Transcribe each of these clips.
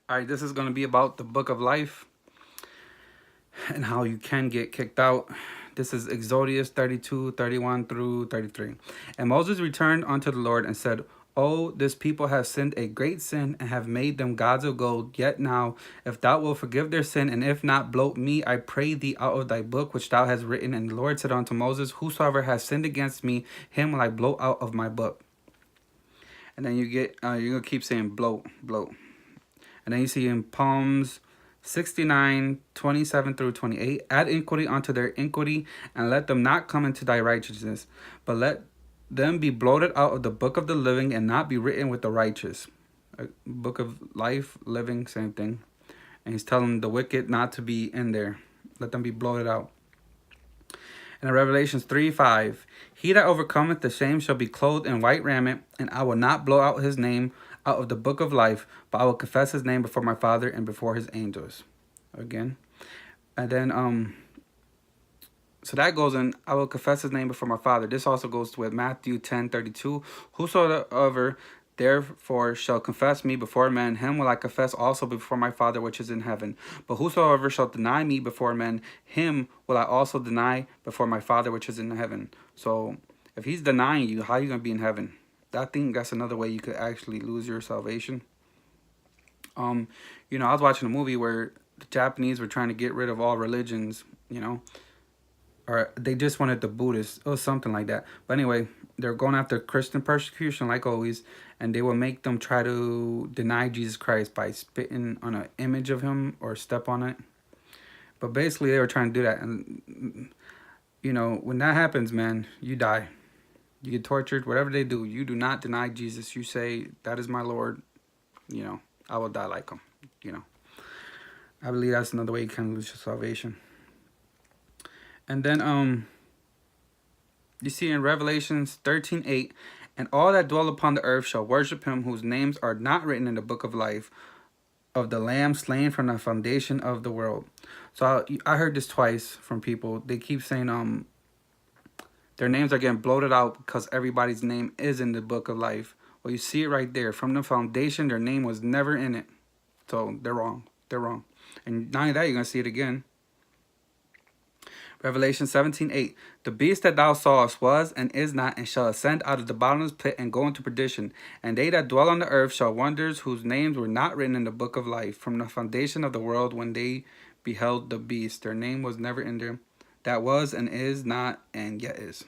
All right, this is going to be about the book of life and how you can get kicked out. This is Exodus 32, 31 through 33. And Moses returned unto the Lord and said, Oh, this people have sinned a great sin and have made them gods of gold. Yet now, if thou wilt forgive their sin, and if not, blot me, I pray thee, out of thy book which thou hast written. And the Lord said unto Moses, Whosoever has sinned against me, him will I blot out of my book. And then you're gonna keep saying bloat, bloat. And then you see in Psalms 69, 27 through 28, add iniquity unto their iniquity, and let them not come into thy righteousness, but let them be blotted out of the book of the living, and not be written with the righteous. Book of life, living, same thing. And he's telling the wicked not to be in there. Let them be blotted out. And in Revelations 3, 5, he that overcometh the same shall be clothed in white raiment, and I will not blot out his name out of the book of life, but I will confess his name before my Father and before his angels. Again. And then, so that goes in, I will confess his name before my Father. This also goes with Matthew 10:32. Whosoever therefore shall confess me before men, him will I confess also before my Father which is in heaven. But whosoever shall deny me before men, him will I also deny before my Father which is in heaven. So if he's denying you, how are you going to be in heaven? I think that's another way you could actually lose your salvation. I was watching a movie where the Japanese were trying to get rid of all religions, or they just wanted the Buddhists or something like that. But anyway, they're going after Christian persecution like always, and they will make them try to deny Jesus Christ by spitting on an image of him or step on it. But basically, they were trying to do that, and when that happens, man, you die. You get tortured, whatever they do. You do not deny Jesus. You say, that is my Lord. I will die like him. I believe that's another way you can lose your salvation. And then you see in Revelations 13:8, and all that dwell upon the earth shall worship him whose names are not written in the book of life of the Lamb slain from the foundation of the world. So I heard this twice from people. They keep saying their names are getting bloated out because everybody's name is in the book of life. Well, you see it right there. From the foundation, their name was never in it. So they're wrong. They're wrong. And not only that, you're going to see it again. Revelation 17:8. The beast that thou sawest was and is not, and shall ascend out of the bottomless pit and go into perdition. And they that dwell on the earth shall wonders whose names were not written in the book of life from the foundation of the world when they beheld the beast. Their name was never in there. That was and is not and yet is.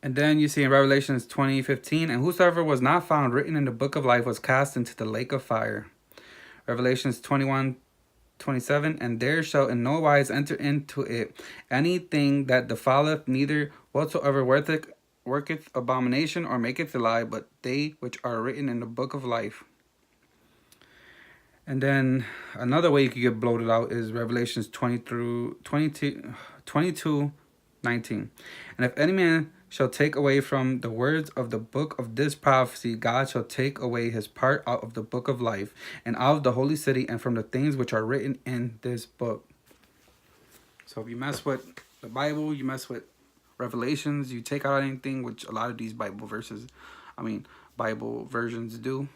And then you see in Revelations 20:15, and whosoever was not found written in the book of life was cast into the lake of fire. Revelations 21:27, and there shall in no wise enter into it anything that defileth, neither whatsoever worketh abomination or maketh a lie, but they which are written in the book of life. And then another way you could get bloated out is Revelations 22:19. And if any man shall take away from the words of the book of this prophecy, God shall take away his part out of the book of life, and out of the holy city, and from the things which are written in this book. So if you mess with the Bible, you mess with Revelations, you take out anything, which a lot of these Bible versions do,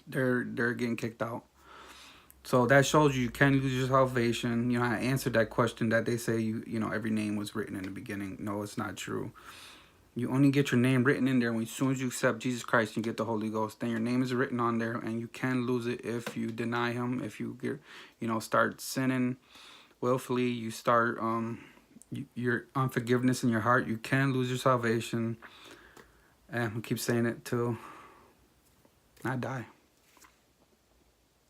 they're getting kicked out. So that shows you can lose your salvation. I answered that question that they say every name was written in the beginning. No, it's not true. You only get your name written in there as soon as you accept Jesus Christ and you get the Holy Ghost. Then your name is written on there, and you can lose it if you deny him. If you start sinning willfully, you start your unforgiveness in your heart, you can lose your salvation. And I keep saying it till I die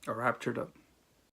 or raptured up.